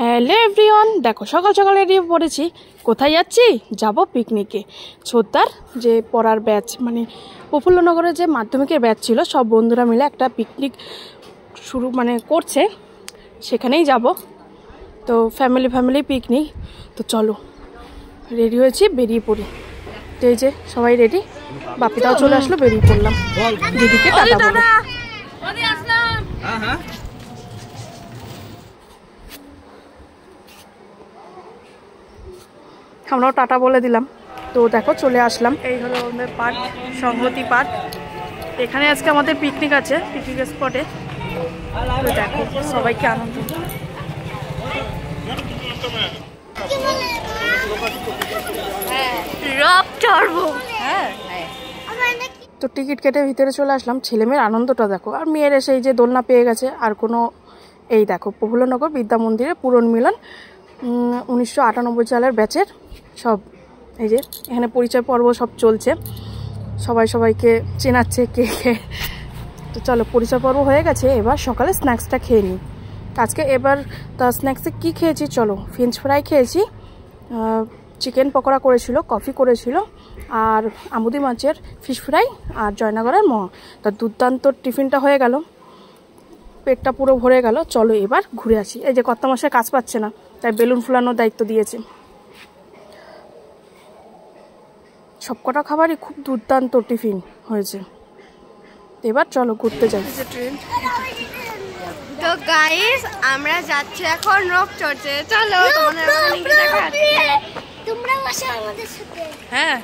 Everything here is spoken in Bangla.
হ্যালো এভরিওয়ান, দেখো সকাল সকাল রেডি পড়েছি। কোথায় যাচ্ছি? যাব পিকনিকে। ছোটদার যে পড়ার ব্যাচ, মানে প্রফুল্লনগরের যে মাধ্যমিকের ব্যাচ ছিল, সব বন্ধুরা মিলে একটা পিকনিক শুরু করছে, সেখানেই যাব। তো ফ্যামিলি পিকনিক। তো চলো, রেডি হয়েছি, বেরিয়ে পড়ি। তো এই যে সবাই রেডি, বাপিটাও চলে আসলো, বেরিয়ে পড়লাম। দিদিকে টাটা বলো। আমরাও টাটা বলে দিলাম। তো দেখো চলে আসলাম, এই হলো আমাদের পার্ক, সংহতি পার্ক। এখানে আজকে আমাদের পিকনিক আছে, পিকনিক স্পটে। তো দেখো সবাইকে আনন্দ। তো টিকিট কেটে ভিতরে চলে আসলাম। ছেলে মেয়ের আনন্দটা দেখো, আর মেয়ের এসে এই যে দোলনা পেয়ে গেছে। আর কোনো এই দেখো প্রফুল্লনগর বিদ্যা মন্দিরে পূরণ মিলন 1998 সালের ব্যাচের সব। এই যে এখানে পরিচয় পর্ব সব চলছে, সবাই সবাইকে চেনাচ্ছে কে কে। তো চলো, পরিচয় পর্ব হয়ে গেছে, এবার সকালে স্ন্যাক্সটা খেয়ে নিই। আজকে এবার তা স্ন্যাক্সে কী খেয়েছি চলো, ফ্রেঞ্চ ফ্রাই খেয়েছি, চিকেন পকোড়া করেছিল, কফি করেছিল, আর আমুদি মাছের ফিশ ফ্রাই, আর জয়নগরের মোয়া। তা দুর্দান্ত টিফিনটা হয়ে গেল, পেটটা পুরো ভরে গেল। চলো এবার ঘুরে আসি। এই যে কর্তামশাই কাজ পাচ্ছে না, তাই বেলুন ফুলানোর দায়িত্ব দিয়েছে। সবকটা খাবারই খুব দুর্দান্ত টিফিন হয়েছে। এবার চলো ঘুরতে যাই। ট্রেন। তো গাইস, আমরা যাচ্ছি এখন রক চর্চে। চলো তোমরা বসো আমাদের সাথে। হ্যাঁ।